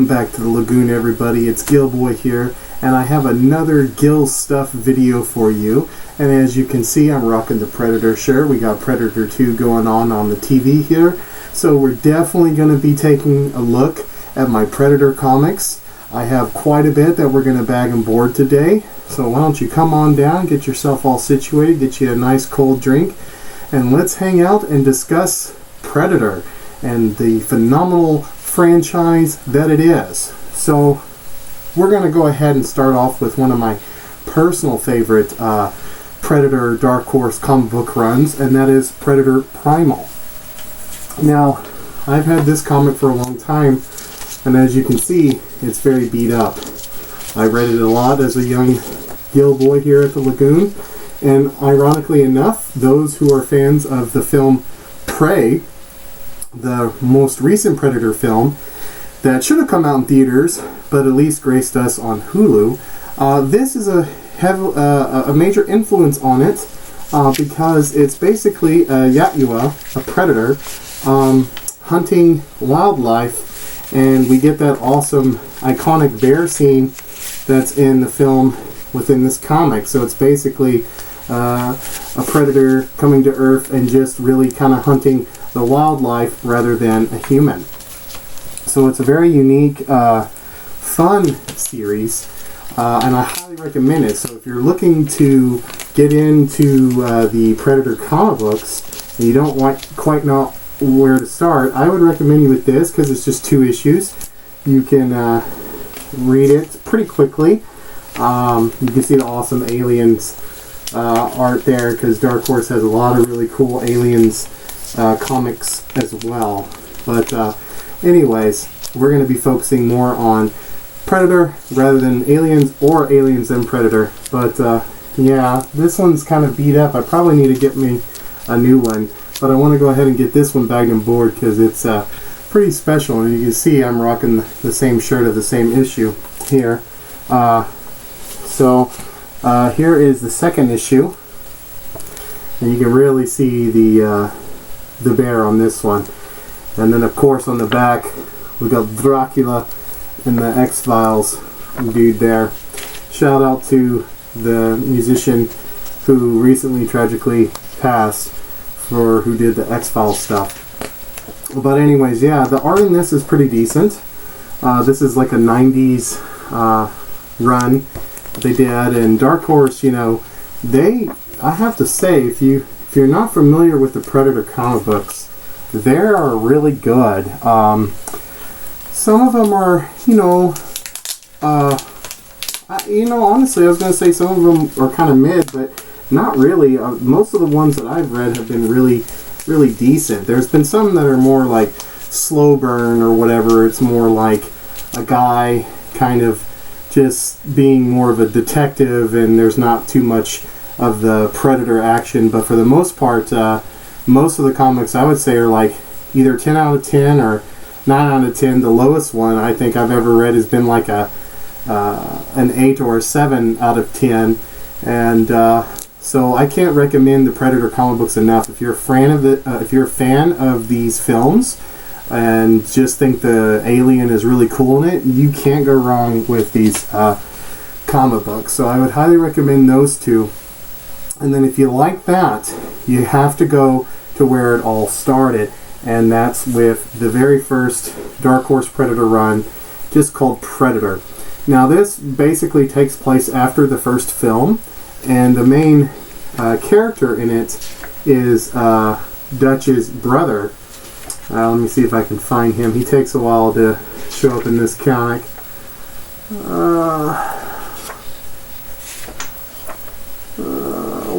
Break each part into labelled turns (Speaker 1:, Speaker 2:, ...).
Speaker 1: Back to the Lagoon, everybody. It's Gill-boy here, and I have another Gill stuff video for you. And as you can see, I'm rocking the Predator shirt. We got Predator 2 going on the TV here. So we're definitely going to be taking a look at my Predator comics. I have quite a bit that we're going to bag and board today. So why don't you come on down, get yourself all situated, get you a nice cold drink, and let's hang out and discuss Predator and the phenomenal franchise that it is. So we're going to go ahead and start off with one of my personal favorite Predator Dark Horse comic book runs, and that is Predator Primal. Now, I've had this comic for a long time, and as you can see, it's very beat up. I read it a lot as a young Gill-boy here at the Lagoon, and ironically enough, those who are fans of the film Prey, the most recent Predator film that should have come out in theaters but at least graced us on Hulu, this is a major influence on it because it's basically a Yautja, a predator, hunting wildlife, and we get that awesome iconic bear scene that's in the film within this comic. So it's basically a predator coming to Earth and just really kind of hunting the wildlife rather than a human. So it's a very unique, fun series, and I highly recommend it. So if you're looking to get into the Predator comic books and you don't quite know where to start, I would recommend you with this because it's just 2 issues. You can read it pretty quickly. You can see the awesome aliens art there because Dark Horse has a lot of really cool aliens comics as well. But anyways, we're going to be focusing more on Predator rather than Aliens, or Aliens and Predator. But yeah, this one's kind of beat up. I probably need to get me a new one, but I want to go ahead and get this one bagged and board because it's pretty special. And you can see I'm rocking the same shirt of the same issue here. So here is the second issue, and you can really see the bear on this one. And then of course on the back we got Dracula and the X-Files dude there. Shout out to the musician who recently tragically passed who did the X-Files stuff. But anyways, yeah, the art in this is pretty decent. This is like a 90s run they did, and Dark Horse, you know, I have to say, if you're not familiar with the Predator comic books, they are really good. Some of them are, honestly, I was going to say some of them are kind of mid, but not really. Most of the ones that I've read have been really, really decent. There's been some that are more like slow burn or whatever. It's more like a guy kind of just being more of a detective, and there's not too much of the Predator action. But for the most part, most of the comics I would say are like either 10 out of 10 or 9 out of 10. The lowest one I think I've ever read has been like an 8 or a 7 out of 10. And so I can't recommend the Predator comic books enough. If you're a fan of these films and just think the alien is really cool in it, you can't go wrong with these comic books. So I would highly recommend those 2. And then if you like that, you have to go to where it all started, and that's with the very first Dark Horse Predator run, just called Predator. Now this basically takes place after the first film, and the main character in it is Dutch's brother. Let me see if I can find him. He takes a while to show up in this comic.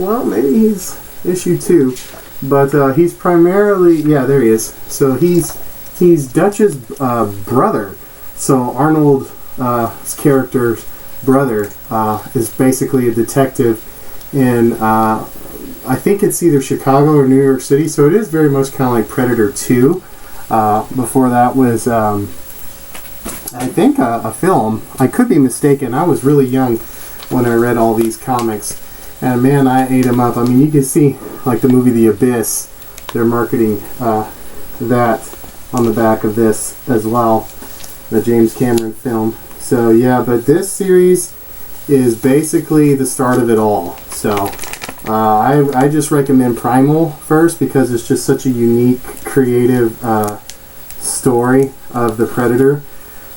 Speaker 1: Well, maybe he's issue 2, but he's primarily, yeah, there he is. So he's Dutch's brother. So Arnold's character's brother is basically a detective in I think it's either Chicago or New York City. So it is very much kind of like Predator 2. Before that was I think a film. I could be mistaken. I was really young when I read all these comics. And man, I ate them up. I mean, you can see, like the movie The Abyss, they're marketing that on the back of this as well. the James Cameron film. So yeah, but this series is basically the start of it all. So I just recommend Primal first because it's just such a unique, creative story of the Predator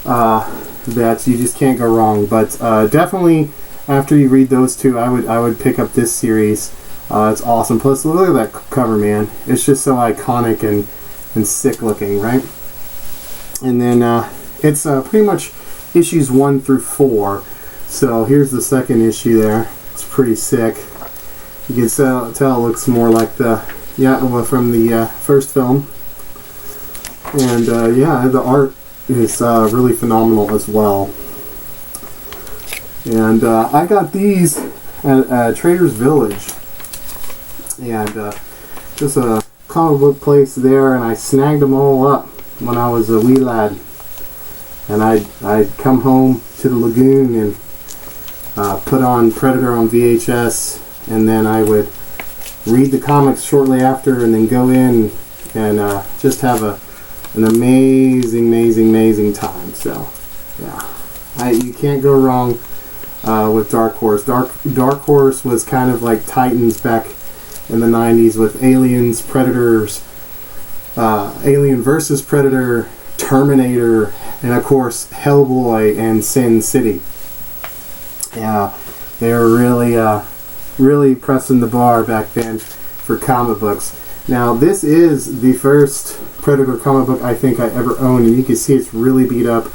Speaker 1: that you just can't go wrong. But definitely after you read those two, I would pick up this series. It's awesome. Plus, look at that cover, man. It's just so iconic and sick looking, right? And then it's pretty much issues 1 through 4. So here's the second issue there. It's pretty sick. You can tell it looks more like the Yautja from the first film. And yeah, the art is really phenomenal as well. And I got these at Trader's Village. And just a comic book place there, and I snagged them all up when I was a wee lad. And I'd come home to the Lagoon and put on Predator on VHS, and then I would read the comics shortly after, and then go in and just have an amazing time. So yeah, you can't go wrong with Dark Horse. Dark Horse was kind of like Titans back in the 90s with Aliens, Predators, Alien versus Predator, Terminator, and of course Hellboy and Sin City. Yeah, they were really pressing the bar back then for comic books. Now this is the first Predator comic book I think I ever owned, and you can see it's really beat up,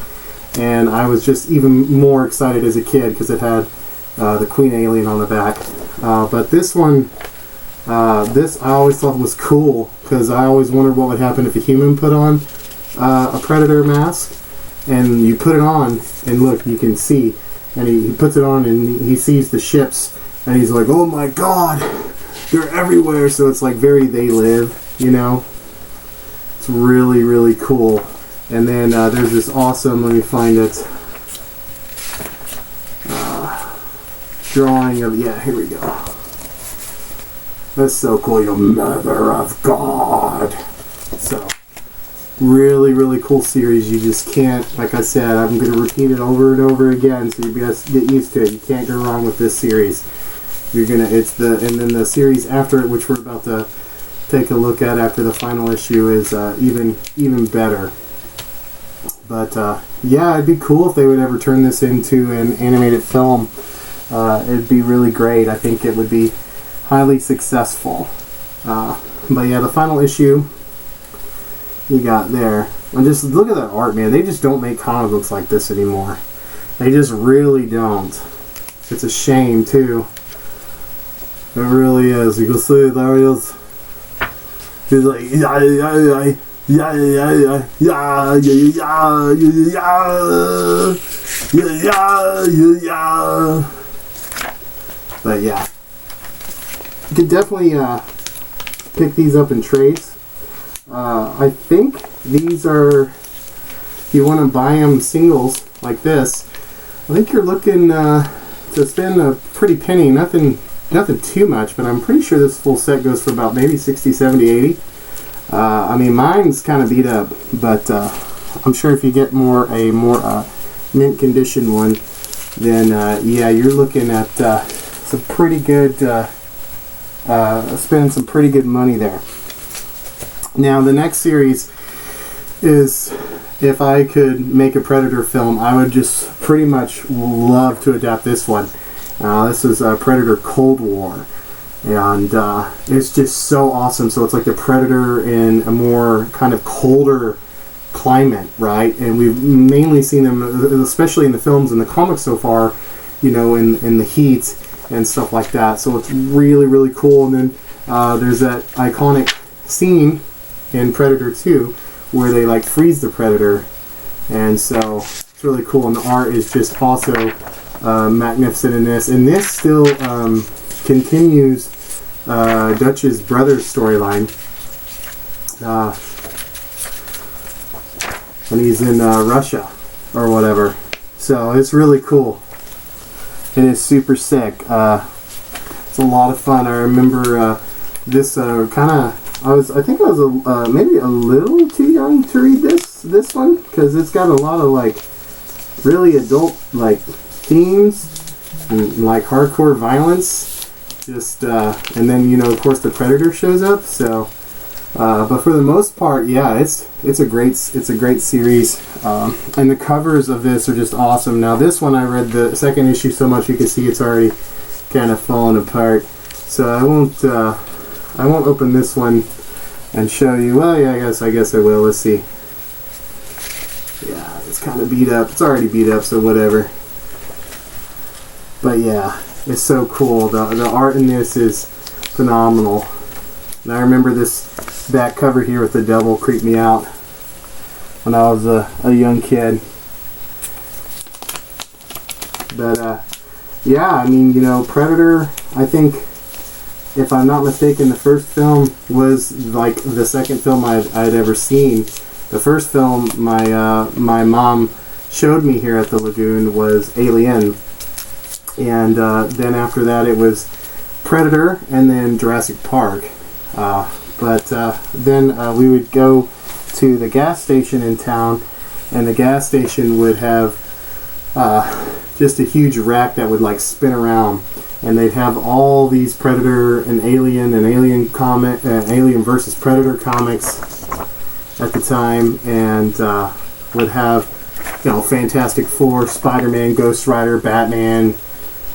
Speaker 1: and I was just even more excited as a kid because it had the Queen Alien on the back. But this one, this I always thought was cool because I always wondered what would happen if a human put on a Predator mask. And you put it on, and look, you can see, and he puts it on, and he sees the ships, and he's like, oh my god, they're everywhere. So it's like very They Live, you know. It's really cool. And then there's this awesome, let me find it, drawing of, yeah, here we go. That's so cool, you mother of God. So really cool series. You just can't, like I said, I'm going to repeat it over and over again, so you best get used to it. You can't go wrong with this series. You're gonna, and then the series after it, which we're about to take a look at after the final issue, is even better. But yeah, it'd be cool if they would ever turn this into an animated film. It'd be really great. I think it would be highly successful. But yeah, the final issue you got there. And just look at that art, man. They just don't make comic books like this anymore. They just really don't. It's a shame, too. It really is. You can see there he is. He's like, But yeah, you could definitely pick these up in trades. I think these are, if you want to buy them singles like this, I think you're looking to spend a pretty penny. Nothing too much, but I'm pretty sure this full set goes for about maybe 60, 70, 80. I mean, mine's kind of beat up, but I'm sure if you get a more mint condition one, then yeah, you're looking at some pretty good, spending some pretty good money there. Now, the next series is, if I could make a Predator film, I would just pretty much love to adapt this one. This is Predator Cold War, and it's just so awesome. So it's like the Predator in a more kind of colder climate, right? And we've mainly seen them, especially in the films and the comics so far, you know, in the heat and stuff like that. So it's really cool. And then there's that iconic scene in Predator 2 where they like freeze the Predator, and so it's really cool. And the art is just also magnificent in this. And this still continues Dutch's brother's storyline. When he's in Russia or whatever. So it's really cool. It is super sick. It's a lot of fun. I remember this kind of. I think I was maybe a little too young to read this. this one because it's got a lot of like really adult like themes and like hardcore violence. Just and then you know of course the Predator shows up. So, but for the most part, yeah, it's a great series, and the covers of this are just awesome. Now this one I read the second issue so much you can see it's already kind of falling apart. So I won't open this one and show you. Well, yeah, I guess I will. Let's see. Yeah, it's kind of beat up. It's already beat up, so whatever. But yeah, it's so cool. The art in this is phenomenal. And I remember this back cover here with the devil creeped me out when I was a young kid. But yeah, I mean, you know, Predator, I think, if I'm not mistaken, the first film was like the second film I'd ever seen. The first film my mom showed me here at the Lagoon was Alien, and then after that it was Predator, and then Jurassic Park. But then we would go to the gas station in town, and the gas station would have just a huge rack that would like spin around, and they'd have all these Predator and Alien versus Predator comics at the time, and would have, you know, Fantastic Four, Spider-Man, Ghost Rider, Batman,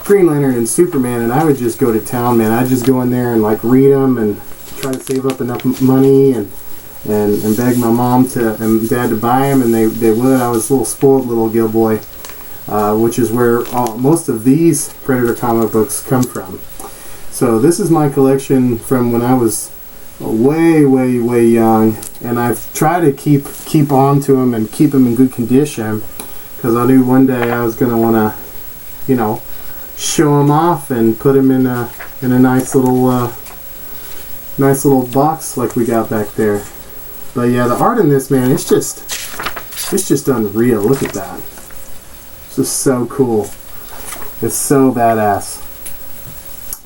Speaker 1: Green Lantern, and Superman. And I would just go to town, man. I'd just go in there and like read them and try to save up enough money and beg my mom and dad to buy them, and they would. I was a little spoiled little Gill-boy, which is where most of these Predator comic books come from. So this is my collection from when I was way young, and I've tried to keep on to them and keep them in good condition because I knew one day I was going to want to, you know, show them off and put them in a nice little box like we got back there. But yeah, the art in this, man, it's just unreal. Look at that. It's just so cool. It's so badass.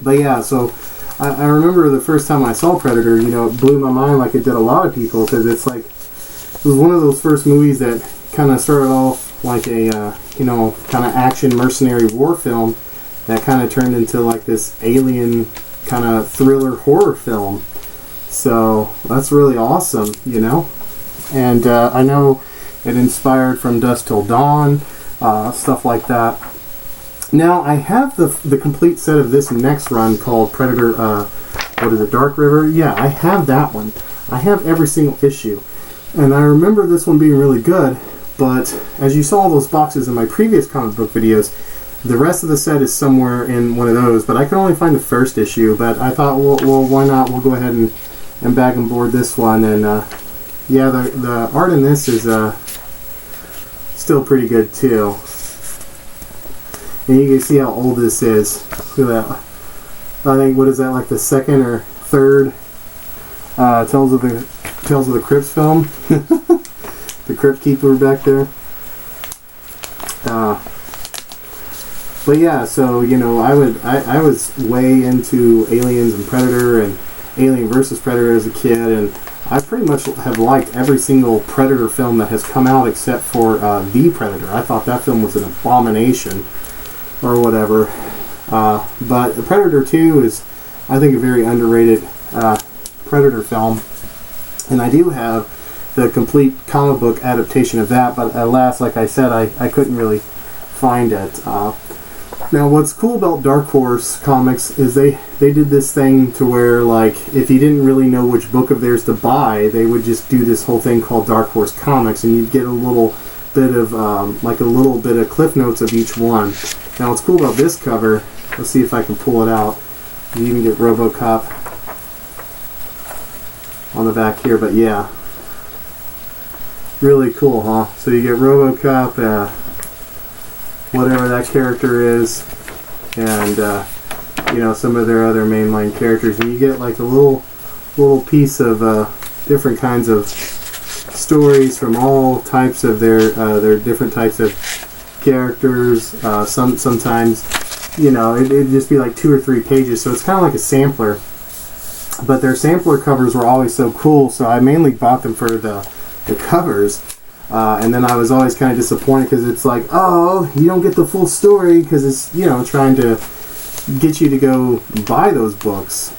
Speaker 1: But yeah, so I remember the first time I saw Predator, you know, it blew my mind like it did a lot of people, because it's like, it was one of those first movies that kind of started off like a, you know, kind of action mercenary war film that kind of turned into like this alien kind of thriller horror film. So that's really awesome, you know. And I know it inspired From Dusk Till Dawn, stuff like that. Now I have the complete set of this next run called Predator, what is it, Dark River? Yeah, I have that one. I have every single issue. And I remember this one being really good, but as you saw those boxes in my previous comic book videos, the rest of the set is somewhere in one of those, but I could only find the first issue. But I thought, well, why not? We'll go ahead and bag and board this one. And yeah, the art in this is still pretty good too. And you can see how old this is. Look at that. I think, what is that, like the second or third Tales of the Crypts film? The Crypt Keeper back there. But yeah, so, you know, I was way into Aliens and Predator and Alien versus Predator as a kid, and I pretty much have liked every single Predator film that has come out except for The Predator. I thought that film was an abomination or whatever. But The Predator 2 is, I think, a very underrated Predator film, and I do have the complete comic book adaptation of that, but alas, like I said, I couldn't really find it. Now, what's cool about Dark Horse Comics is they did this thing to where, like, if you didn't really know which book of theirs to buy, they would just do this whole thing called Dark Horse Comics, and you'd get a little bit of, like a little bit of cliff notes of each one. Now, what's cool about this cover, let's see if I can pull it out. You even get RoboCop on the back here, but yeah. Really cool, huh? So you get RoboCop, whatever that character is, and you know, some of their other mainline characters, and you get like a little piece of different kinds of stories from all types of their different types of characters. Sometimes, you know, it'd just be like 2 or 3 pages, so it's kind of like a sampler. But their sampler covers were always so cool, so I mainly bought them for the covers. And then I was always kind of disappointed because it's like, oh, you don't get the full story because it's, you know, trying to get you to go buy those books.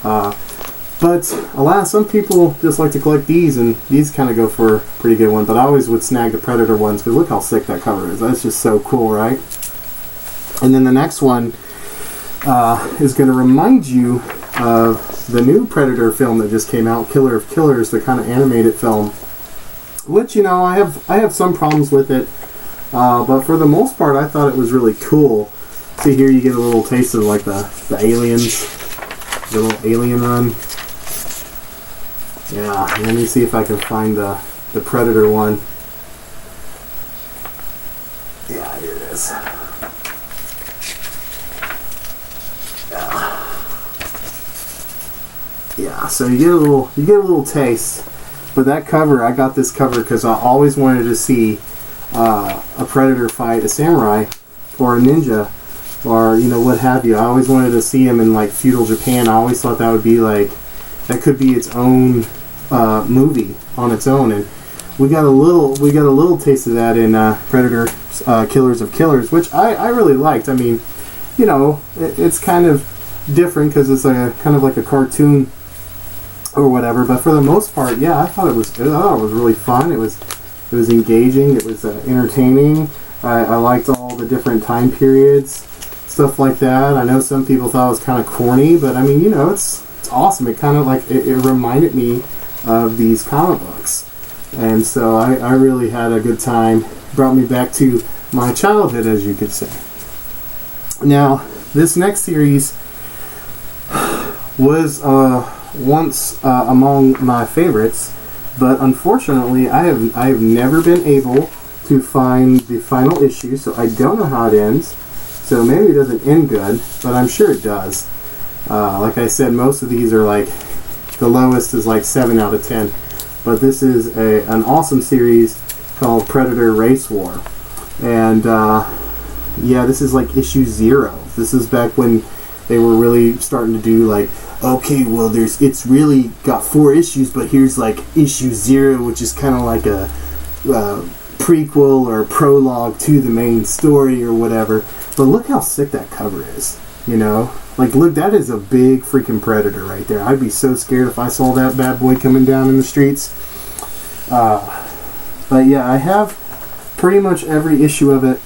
Speaker 1: But alas, some people just like to collect these, and these kind of go for a pretty good one. But I always would snag the Predator ones because look how sick that cover is. That's just so cool, right? And then the next one is going to remind you of the new Predator film that just came out, Killer of Killers, the kind of animated film. Which, you know, I have some problems with it, but for the most part, I thought it was really cool. See here, you get a little taste of like the aliens, the little alien run. Yeah, let me see if I can find the Predator one. Yeah, here it is. Yeah, so you get a little taste. But that cover, I got this cover because I always wanted to see a Predator fight a samurai or a ninja or, you know, what have you. I always wanted to see him in like feudal Japan. I always thought that would be like, that could be its own movie on its own. And we got a little taste of that in Predator Killers of Killers, which I really liked. I mean, you know, it's kind of different because it's like kind of like a cartoon or whatever, but for the most part, yeah, I thought it was really fun. It was engaging. It was entertaining. I liked all the different time periods, stuff like that. I know some people thought it was kind of corny, but I mean, you know, it's awesome. It kind of like it reminded me of these comic books, and so I really had a good time. Brought me back to my childhood, as you could say. Now, this next series was once among my favorites, but unfortunately I have never been able to find the final issue, so I don't know how it ends. So maybe it doesn't end good, but I'm sure it does. Like I said, most of these are like, the lowest is like 7 out of 10, but this is an awesome series called Predator Race War. And yeah, this is like issue 0. This is back when they were really starting to do like, okay, well, it's really got 4 issues, but here's like issue 0, which is kind of like a prequel or prologue to the main story or whatever. But look how sick that cover is, you know? Like, look, that is a big freaking Predator right there. I'd be so scared if I saw that bad boy coming down in the streets. But yeah, I have pretty much every issue of it,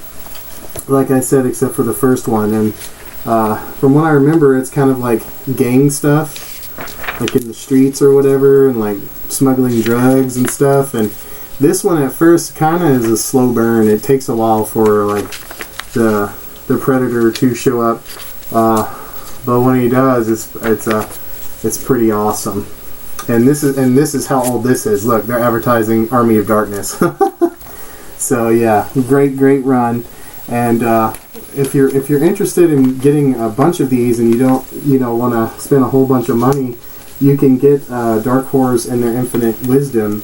Speaker 1: like I said, except for the first one. And from what I remember, it's kind of like gang stuff, like in the streets or whatever, and like smuggling drugs and stuff. And this one at first kind of is a slow burn. It takes a while for like the Predator to show up, but when he does, it's pretty awesome. And this is how old this is. Look, they're advertising Army of Darkness. So yeah, great run. And if you're interested in getting a bunch of these and you don't want to spend a whole bunch of money, you can get Dark Horse and their Infinite Wisdom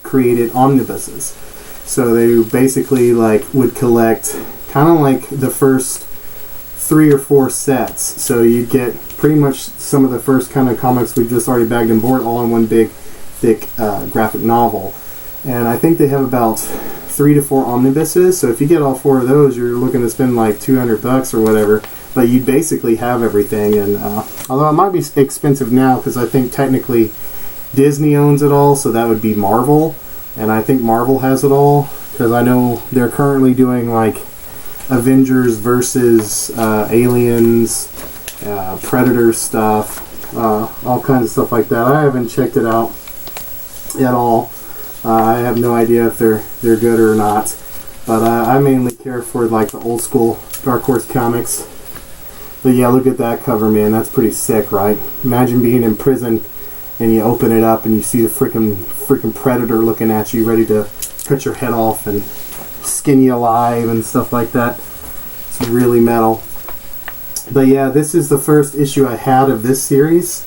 Speaker 1: created omnibuses. So they basically like would collect kind of like the first 3 or 4 sets. So you get pretty much some of the first kind of comics we've just already bagged and board all in one big thick graphic novel. And I think they have about 3 to 4 omnibuses. So if you get all 4 of those, you're looking to spend like $200 or whatever. But you basically have everything. And although it might be expensive now, because I think technically Disney owns it all, so that would be Marvel. And I think Marvel has it all, because I know they're currently doing like Avengers versus Aliens, Predator stuff, all kinds of stuff like that. I haven't checked it out at all. I have no idea if they're good or not. But I mainly care for like the old school Dark Horse comics. But yeah, look at that cover, man. That's pretty sick, right? Imagine being in prison and you open it up and you see the freaking Predator looking at you, ready to cut your head off and skin you alive and stuff like that. It's really metal. But yeah, this is the first issue I had of this series.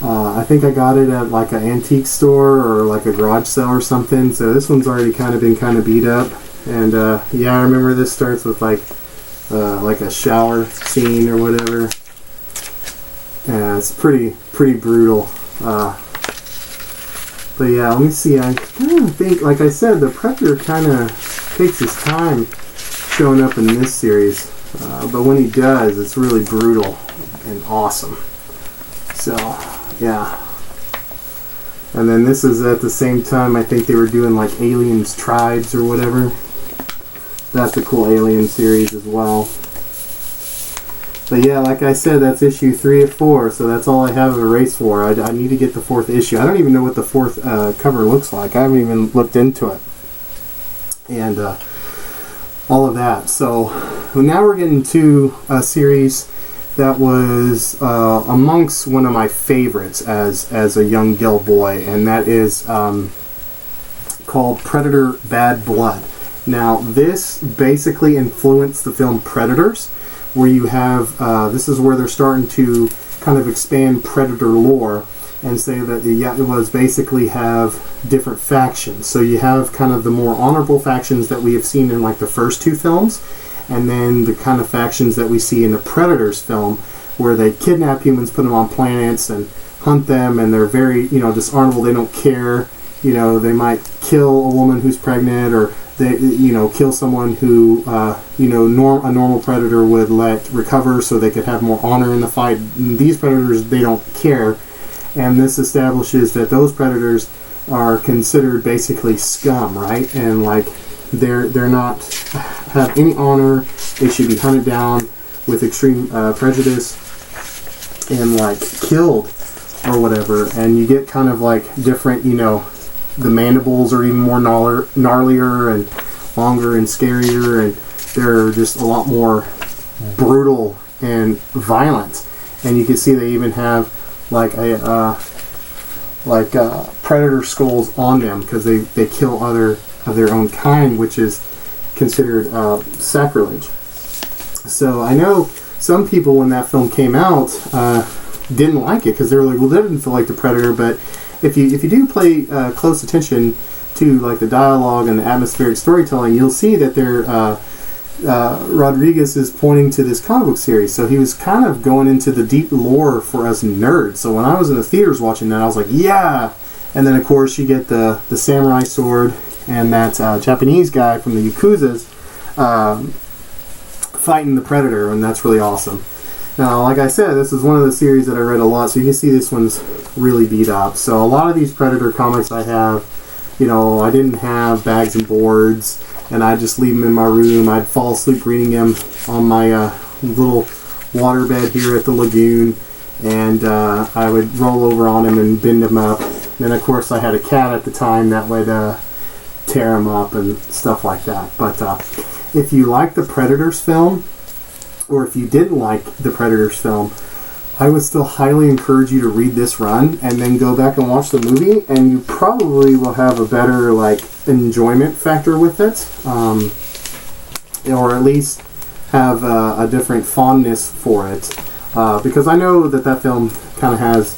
Speaker 1: I think I got it at like an antique store or like a garage sale or something. So this one's already been beat up. And yeah, I remember this starts with like a shower scene or whatever. Yeah, it's pretty brutal. But yeah, let me see. I kind of think, like I said, the Predator kind of takes his time showing up in this series. But when he does, it's really brutal and awesome. So, yeah. And then this is at the same time, I think they were doing like Aliens Tribes or whatever. That's a cool Alien series as well. But yeah, like I said, that's issue 3 of 4, so that's all I have of a race for. I need to get the 4th issue. I don't even know what the 4th cover looks like. I haven't even looked into it. And all of that. So now we're getting to a series that was amongst one of my favorites as a young Gill-boy, and that is called Predator Bad Blood. Now, this basically influenced the film Predators, where you have, this is where they're starting to kind of expand Predator lore and say that the Yautjas basically have different factions. So you have kind of the more honorable factions that we have seen in like the first 2 films, and then the kind of factions that we see in the Predators film, where they kidnap humans, put them on planets, and hunt them, and they're very, dishonorable. They don't care. They might kill a woman who's pregnant, or they, kill someone who, a normal predator would let recover so they could have more honor in the fight. These predators, they don't care. And this establishes that those predators are considered basically scum, right? And like, they're not have any honor. They should be hunted down with extreme prejudice and like killed or whatever. And you get kind of like different, the mandibles are even more gnarlier and longer and scarier, and they're just a lot more brutal and violent. And you can see they even have like predator skulls on them, because they kill other of their own kind, which is considered sacrilege. So I know some people, when that film came out, didn't like it, because they were like, well, that didn't feel like the Predator. But if you do pay close attention to like the dialogue and the atmospheric storytelling, you'll see that Rodriguez is pointing to this comic book series. So he was kind of going into the deep lore for us nerds. So when I was in the theaters watching that, I was like, yeah. And then of course you get the samurai sword and that Japanese guy from the Yakuzas fighting the Predator, and that's really awesome. Now, like I said, this is one of the series that I read a lot, so you can see this one's really beat up. So a lot of these Predator comics I have, I didn't have bags and boards, and I'd just leave them in my room. I'd fall asleep reading them on my little waterbed here at the Lagoon, and I would roll over on them and bend them up. Then, of course, I had a cat at the time that would tear them up and stuff like that. But if you like the Predators film, or if you didn't like the Predators film, I would still highly encourage you to read this run and then go back and watch the movie, and you probably will have a better enjoyment factor with it, or at least have a different fondness for it, because I know that film kind of has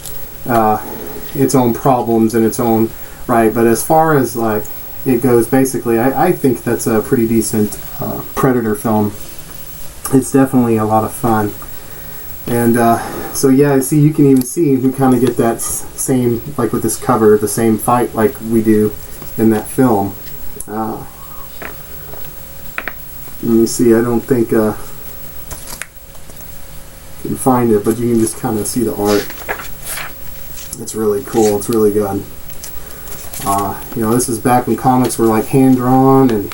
Speaker 1: its own problems and its own right, but as far as it goes, basically I think that's a pretty decent Predator film. It's definitely a lot of fun. And so yeah, see, you can even see we kind of get that same, with this cover, the same fight like we do in that film. Let me see, I don't think I can find it, but you can just kind of see the art. It's really cool, it's really good. This is back when comics were hand-drawn and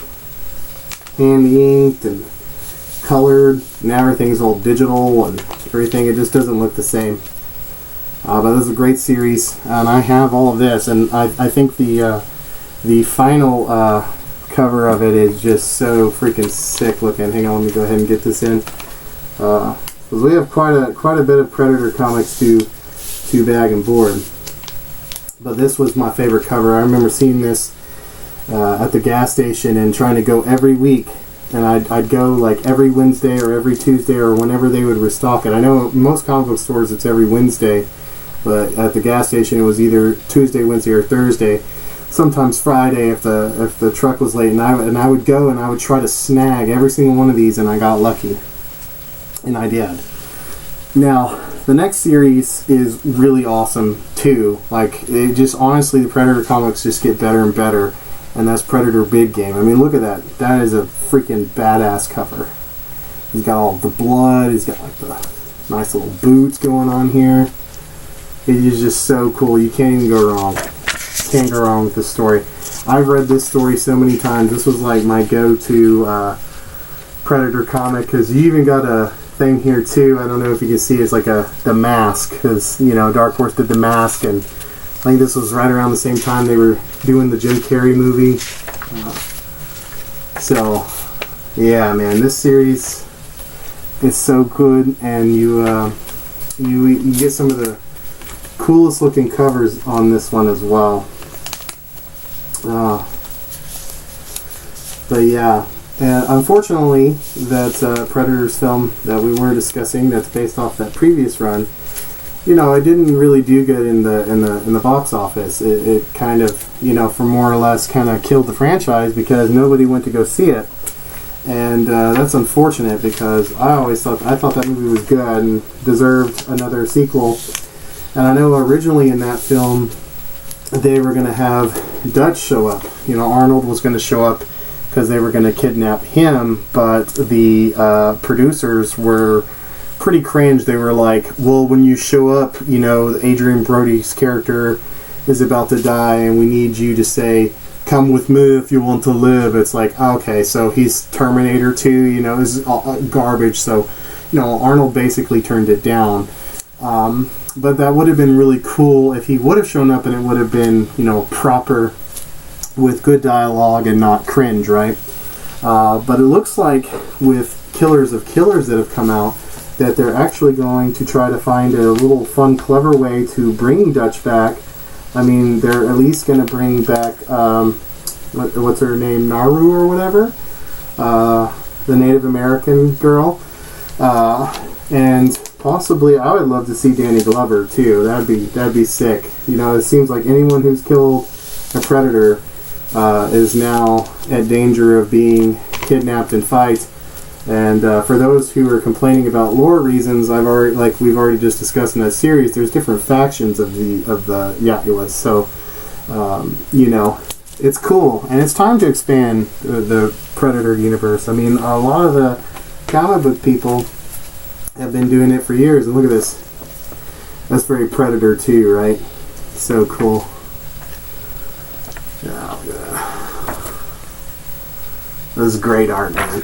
Speaker 1: hand-inked and colored. Now everything's all digital and everything. It just doesn't look the same. But this is a great series, and I have all of this, and I think the final cover of it is just so freaking sick looking. Hang on, let me go ahead and get this in. Because we have quite a bit of Predator comics to bag and board. But this was my favorite cover. I remember seeing this at the gas station and trying to go every week. And I'd go every Wednesday or every Tuesday or whenever they would restock it. I know most comic book stores it's every Wednesday, but at the gas station it was either Tuesday, Wednesday, or Thursday. Sometimes Friday if the truck was late, and I would go and I would try to snag every single one of these, and I got lucky, and I did. Now The next series is really awesome too. Like, it just, honestly, the Predator comics just get better and better. And that's Predator Big Game. I mean, look at that. That is a freaking badass cover. He's got all the blood. He's got like the nice little boots going on here. It is just so cool. You can't even go wrong. Can't go wrong with this story. I've read this story so many times. This was like my go-to Predator comic, because you even got a thing here too. I don't know if you can see. It's like the Mask, because Dark Horse did the Mask, and I think this was right around the same time they were doing the Jim Carrey movie. So yeah, man, this series is so good, and you get some of the coolest looking covers on this one as well. But yeah, unfortunately, that Predators film that we were discussing, that's based off that previous run, it didn't really do good in the box office. It kind of, for more or less, kind of killed the franchise because nobody went to go see it, and that's unfortunate, because I thought that movie was good and deserved another sequel. And I know originally in that film they were going to have Dutch show up. Arnold was going to show up because they were going to kidnap him, but the producers were pretty cringe. They were like, well, when you show up, Adrian Brody's character is about to die, and we need you to say, come with me if you want to live. It's like, okay, so he's Terminator 2, this is all garbage. So, Arnold basically turned it down. But that would have been really cool if he would have shown up, and it would have been, proper with good dialogue and not cringe, right? But it looks like with Killers of Killers that have come out, that they're actually going to try to find a little fun, clever way to bring Dutch back. I mean, they're at least going to bring back, what's her name, Naru or whatever? The Native American girl. And possibly, I would love to see Danny Glover too. That'd be sick. It seems like anyone who's killed a Predator is now at danger of being kidnapped in fight. And for those who are complaining about lore reasons, we've already just discussed in that series, there's different factions of the Yautjas. So it's cool, and it's time to expand the Predator universe. I mean, a lot of the comic book people have been doing it for years, and look at this. That's very Predator 2, right? So cool. Oh, yeah. This is great art, man.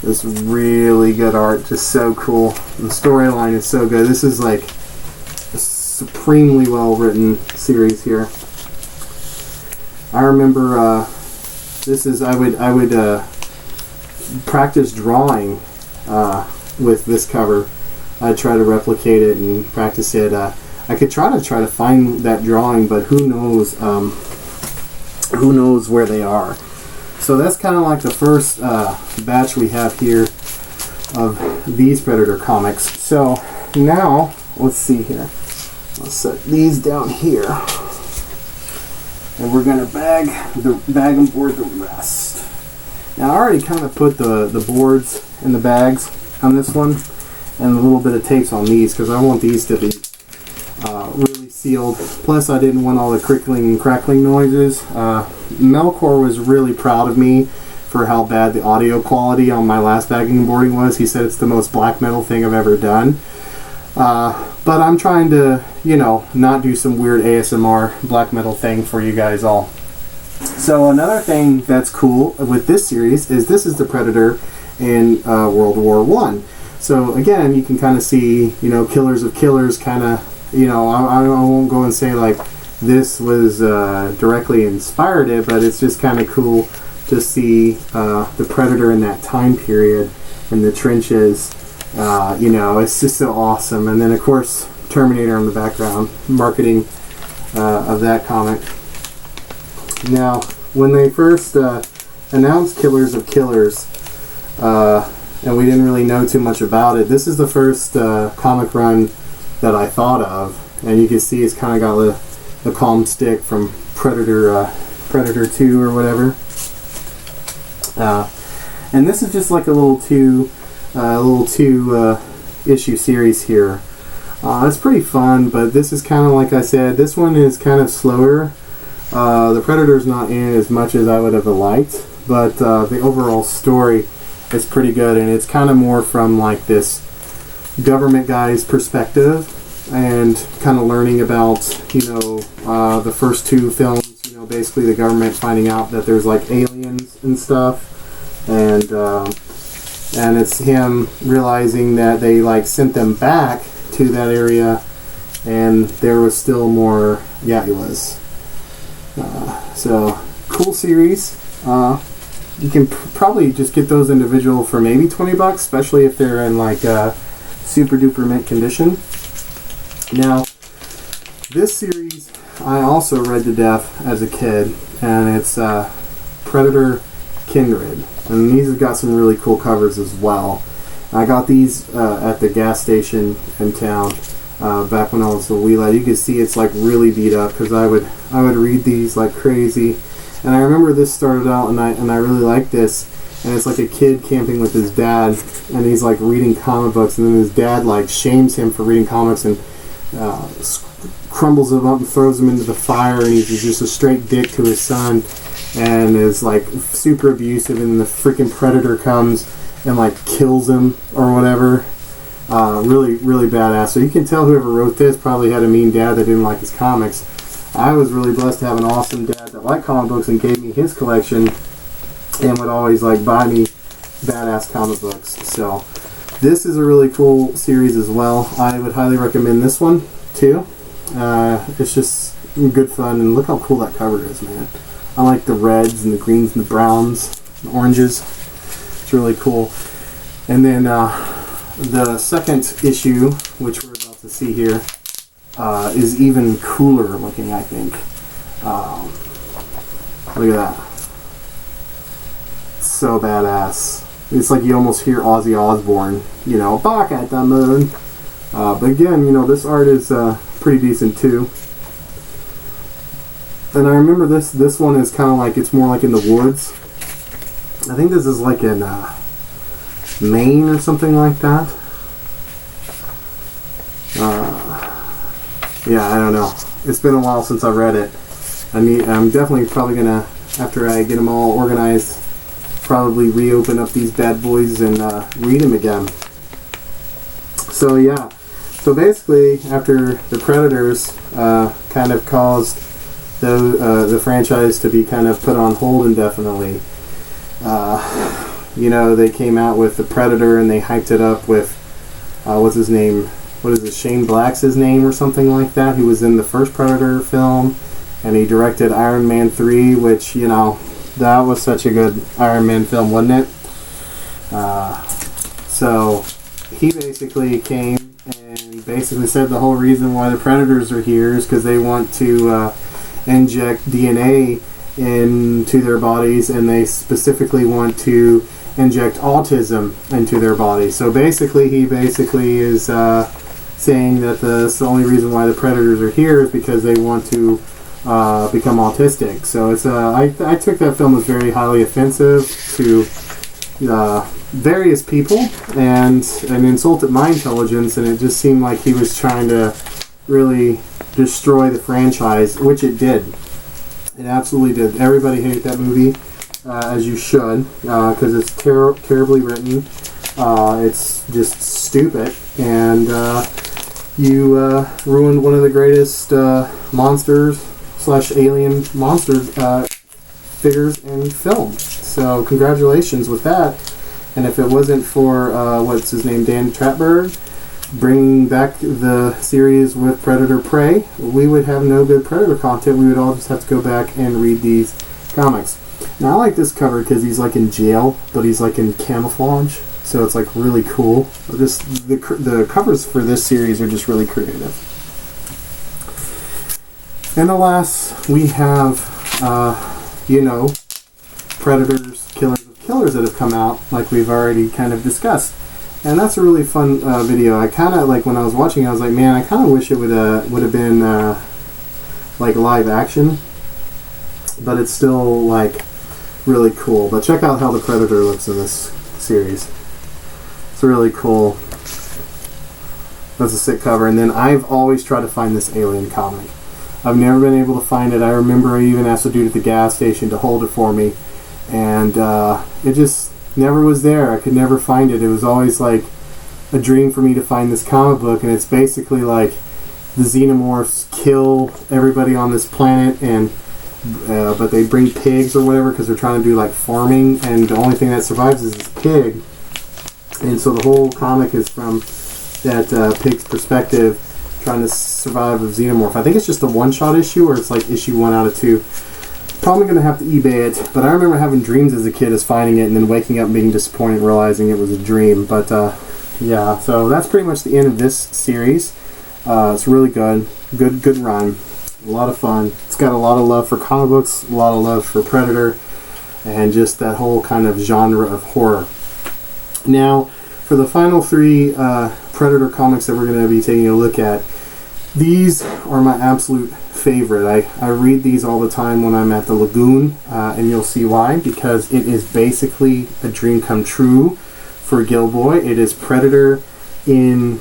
Speaker 1: This really good art, just so cool. The storyline is so good. This is like a supremely well written series here. I remember I would practice drawing with this cover. I'd try to replicate it and practice it. I could try to find that drawing, but who knows where they are. So that's kind of like the first batch we have here of these Predator comics. So now, let's see here. Let's set these down here. And we're going to bag and board the rest. Now I already kind of put the boards in the bags on this one, and a little bit of tapes on these, because I want these to be really sealed. Plus I didn't want all the crickling and crackling noises. Melkor was really proud of me for how bad the audio quality on my last bagging and boarding was. He said it's the most black metal thing I've ever done. But I'm trying to, not do some weird ASMR black metal thing for you guys all. So another thing that's cool with this series is this is the Predator in World War I. So again, you can kind of see, Killers of Killers kind of, I won't go and say like this was directly inspired it, but it's just kind of cool to see the Predator in that time period in the trenches. It's just so awesome. And then of course Terminator in the background, marketing of that comic. Now, when they first announced Killers of Killers, and we didn't really know too much about it, this is the first comic run that I thought of. And you can see it's kind of got the calm stick from Predator 2 or whatever. And this is just like a little two issue series here. It's pretty fun, but this is kind of, like I said, this one is kind of slower. The Predator's not in as much as I would have liked, but the overall story is pretty good, and it's kind of more from like this government guy's perspective, and kind of learning about, the first two films, basically the government finding out that there's like aliens and stuff, and it's him realizing that they like sent them back to that area, and there was still more Yautjas. So cool series. You can probably just get those individual for maybe $20, especially if they're in like super duper mint condition. Now, this series I also read to death as a kid, and it's Predator Kindred, and these have got some really cool covers as well. I got these at the gas station in town back when I was a wee lad. You can see it's like really beat up, because I would read these like crazy. And I remember this started out, and I really liked this. And it's like a kid camping with his dad, and he's like reading comic books, and then his dad like shames him for reading comics and crumbles him up and throws him into the fire, and he's just a straight dick to his son, and is like super abusive. And then the freaking Predator comes and like kills him or whatever. Really, really badass. So you can tell whoever wrote this probably had a mean dad that didn't like his comics. I was really blessed to have an awesome dad that liked comic books and gave me his collection, and would always like buy me badass comic books. So this is a really cool series as well. I would highly recommend this one too. It's just good fun, and look how cool that cover is, man. I like the reds and the greens and the browns, and oranges. It's really cool. And then the second issue, which we're about to see here, is even cooler looking, I think. Look at that. It's so badass. It's like you almost hear Ozzy Osbourne, back at the moon. But again, this art is pretty decent too. And I remember this one is kind of like, it's more like in the woods. I think this is like in Maine or something like that. Yeah, I don't know. It's been a while since I read it. I'm definitely probably gonna, after I get them all organized, probably reopen up these bad boys and read them again. So yeah. So basically, after the Predators kind of caused the franchise to be kind of put on hold indefinitely, they came out with the Predator, and they hyped it up with what's his name? What is it? Shane Black's his name or something like that. He was in the first Predator film, and he directed Iron Man 3, which that was such a good Iron Man film, wasn't it? So he basically came and basically said the whole reason why the Predators are here is because they want to inject DNA into their bodies, and they specifically want to inject autism into their body. So basically, he is saying that the only reason why the Predators are here is because they want to become autistic. So it's I took that film as very highly offensive to various people, and insulted my intelligence, and it just seemed like he was trying to really destroy the franchise, which it did. It absolutely did. Everybody hated that movie, as you should, because it's terribly written. It's just stupid, and you ruined one of the greatest monsters / alien monster figures in film. So congratulations with that. And if it wasn't for what's his name, Dan Trachtenberg, bringing back the series with Predator Prey, we would have no good Predator content. We would all just have to go back and read these comics. Now I like this cover because he's like in jail, but he's like in camouflage, so it's like really cool. The covers for this series are just really creative. And alas, we have Predators, Killers that have come out, like we've already kind of discussed. And that's a really fun video. I kind of, like, when I was watching it, I was like, man, I kind of wish it would have been like live action, but it's still like really cool. But check out how the Predator looks in this series. It's really cool. That's a sick cover. And then I've always tried to find this Alien comic. I've never been able to find it. I remember I even asked a dude at the gas station to hold it for me, and it just never was there. I could never find it. It was always like a dream for me to find this comic book, and it's basically like the xenomorphs kill everybody on this planet, and but they bring pigs or whatever because they're trying to do like farming, and the only thing that survives is this pig. And so the whole comic is from that pig's perspective, trying to survive a xenomorph. I think it's just a one-shot issue, or it's like issue 1 out of 2. Probably going to have to eBay it, but I remember having dreams as a kid as finding it and then waking up and being disappointed realizing it was a dream. But yeah, so that's pretty much the end of this series. It's really good. Good run. A lot of fun. It's got a lot of love for comic books, a lot of love for Predator, and just that whole kind of genre of horror. Now, for the final 3 Predator comics that we're going to be taking a look at, these are my absolute favorite. I read these all the time when I'm at the Lagoon, and you'll see why, because it is basically a dream come true for Gill-boy. It is Predator in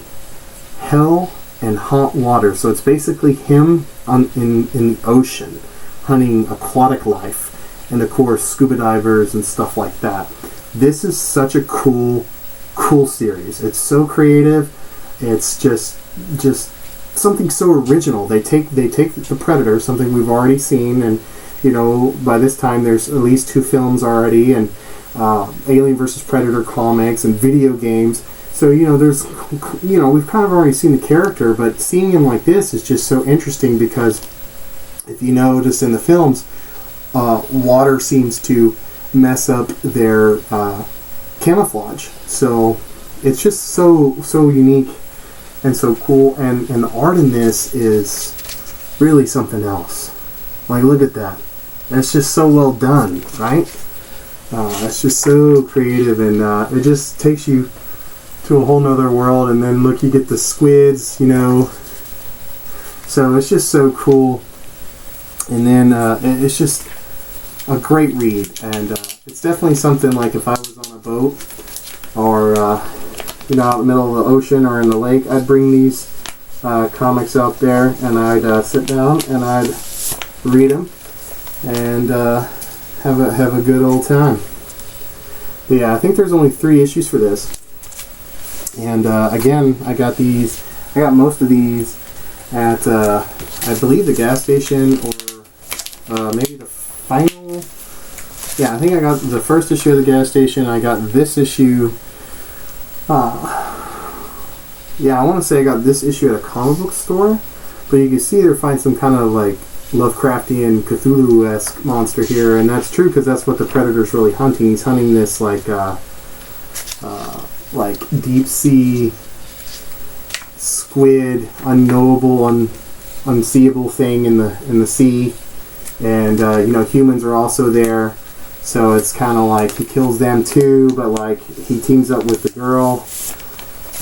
Speaker 1: hell and hot water. So it's basically him in the ocean, hunting aquatic life, and of course scuba divers and stuff like that. This is such a cool series. It's so creative. It's just something so original. They take the Predator, something we've already seen, and you know, by this time there's at least 2 films already, and Alien vs. Predator comics and video games. So you know, we've kind of already seen the character, but seeing him like this is just so interesting because if you notice in the films, water seems to mess up their camouflage. So it's just so unique and so cool, and the art in this is really something else. Like, look at that. It's just so well done, right? It's just so creative, and it just takes you to a whole nother world. And then look, you get the squids, you know. So it's just so cool. And then it's just a great read, and it's definitely something like if I was on a boat or you know, out in the middle of the ocean or in the lake, I'd bring these comics out there, and I'd sit down and I'd read them and have a good old time. But yeah, I think there's only 3 issues for this, and again, I got most of these at I believe the gas station, or maybe the final. Yeah, I think I got the first issue of the gas station. I got this issue. Yeah, I want to say I got this issue at a comic book store, but you can see they're finding some kind of like Lovecraftian Cthulhu-esque monster here, and that's true because that's what the Predator's really hunting. He's hunting this like deep sea squid, unknowable, unseeable thing in the sea, and you know, humans are also there. So it's kind of like he kills them too, but like he teams up with the girl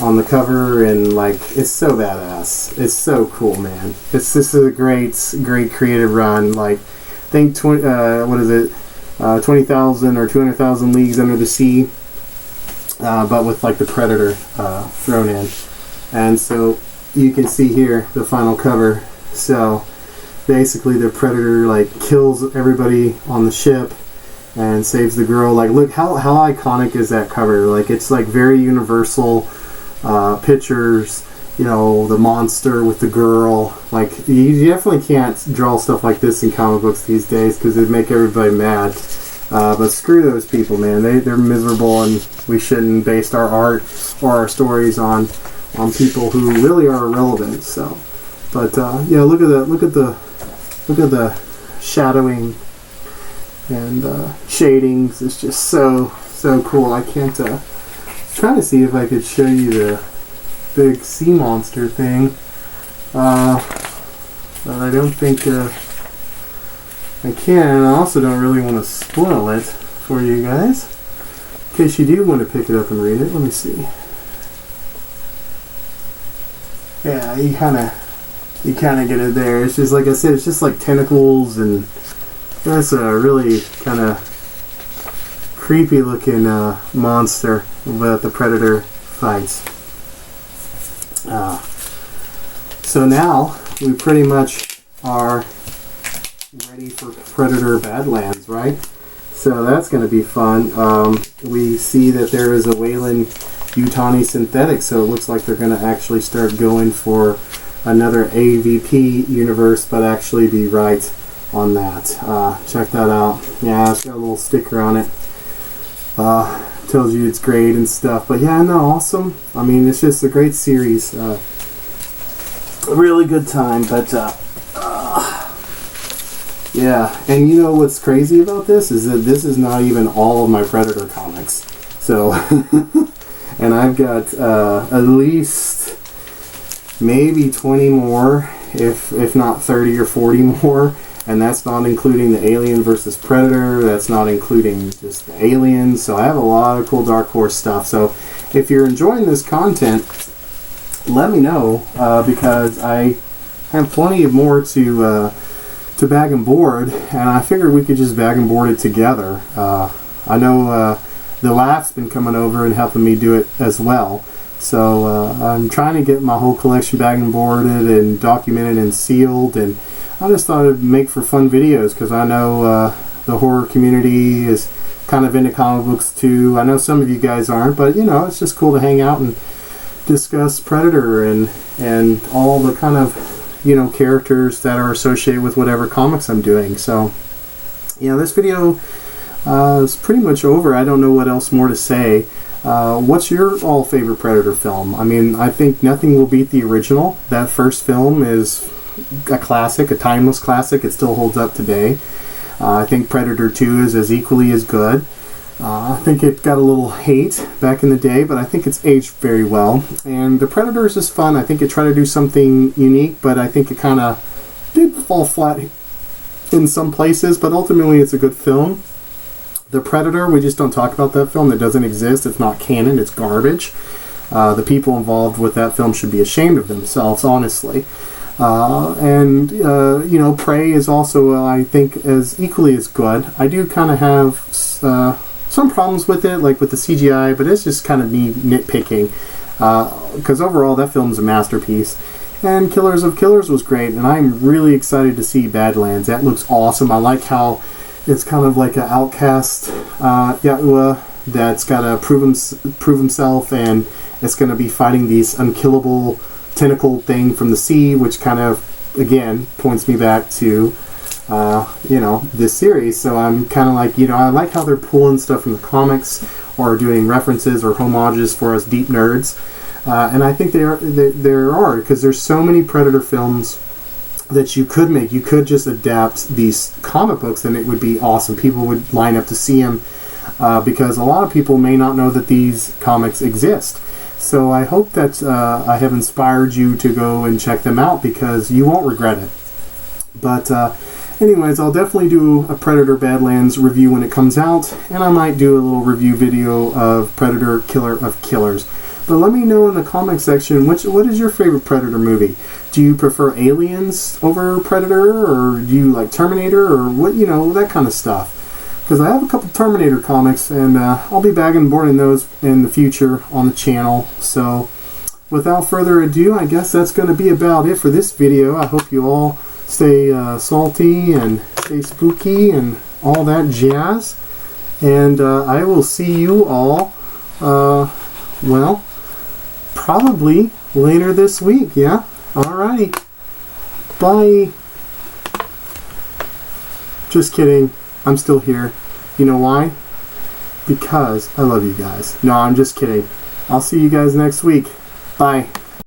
Speaker 1: on the cover, and like it's so badass. It's so cool, man. This is a great creative run. Like, I think 20,000 or 200,000 Leagues Under the Sea, but with like the Predator thrown in. And so you can see here the final cover. So basically the Predator like kills everybody on the ship and saves the girl. Like, look how iconic is that cover. Like, it's like very universal pictures, you know, the monster with the girl. Like, you definitely can't draw stuff like this in comic books these days because it'd make everybody mad. But screw those people, man. They're miserable, and we shouldn't base our art or our stories on people who really are irrelevant. So, but yeah, look at the shadowing and shadings. It's just so cool. I can't trying to see if I could show you the big sea monster thing, but I don't think I can. I also don't really want to spoil it for you guys in case you do want to pick it up and read it. Let me see. Yeah, you kind of get it there. It's just like I said, it's just like tentacles, and that's a really kind of creepy looking monster that the Predator fights. So now we pretty much are ready for Predator Badlands, right? So that's going to be fun. We see that there is a Wayland Yautja synthetic, so it looks like they're going to actually start going for another AVP universe, but actually be right on that. Check that out. Yeah, it's got a little sticker on it. Tells you it's great and stuff. But yeah, no, awesome. I mean, it's just a great series. A really good time, but yeah. And you know what's crazy about this is that this is not even all of my Predator comics. So, and I've got at least maybe 20 more, if not 30 or 40 more. And that's not including the Alien versus Predator. That's not including just the Aliens. So I have a lot of cool Dark Horse stuff. So if you're enjoying this content, let me know, because I have plenty of more to bag and board, and I figured we could just bag and board it together. I know the Laugh's been coming over and helping me do it as well. So I'm trying to get my whole collection bag and boarded and documented and sealed, and I just thought it'd make for fun videos, because I know the horror community is kind of into comic books too. I know some of you guys aren't, but you know, it's just cool to hang out and discuss Predator and all the kind of, you know, characters that are associated with whatever comics I'm doing. So yeah, this video is pretty much over. I don't know what else more to say. What's your all favorite Predator film? I mean, I think nothing will beat the original. That first film is a classic, a timeless classic. It still holds up today. I think Predator 2 is as equally as good. I think it got a little hate back in the day, but I think it's aged very well. And The Predators is fun. I think it tried to do something unique, but I think it kind of did fall flat in some places, but ultimately it's a good film. The Predator, we just don't talk about that film. It doesn't exist. It's not canon. It's garbage. The people involved with that film should be ashamed of themselves, honestly. You know, Prey is also, I think, as equally as good. I do kind of have some problems with it, like with the CGI, but it's just kind of me nitpicking, because overall that film's a masterpiece. And Killers of Killers was great, and I'm really excited to see Badlands. That looks awesome. I like how it's kind of like an outcast Yautja that's got to prove himself, and it's going to be fighting these unkillable tentacle thing from the sea, which kind of, again, points me back to you know, this series. So I'm kind of like, you know, I like how they're pulling stuff from the comics or doing references or homages for us deep nerds, and I think there are, because there's so many Predator films that you could make. You could just adapt these comic books and it would be awesome. People would line up to see them, because a lot of people may not know that these comics exist. So I hope that I have inspired you to go and check them out, because you won't regret it. But anyways, I'll definitely do a Predator Badlands review when it comes out, and I might do a little review video of Predator Killer of Killers. But let me know in the comment section, what is your favorite Predator movie? Do you prefer Aliens over Predator, or do you like Terminator, or what, you know, that kind of stuff? Because I have a couple Terminator comics, and I'll be bagging and boarding those in the future on the channel. So without further ado, I guess that's going to be about it for this video. I hope you all stay salty and stay spooky and all that jazz. And I will see you all, well, probably later this week, yeah? Alrighty. Bye. Just kidding. I'm still here. You know why? Because I love you guys. No, I'm just kidding. I'll see you guys next week. Bye.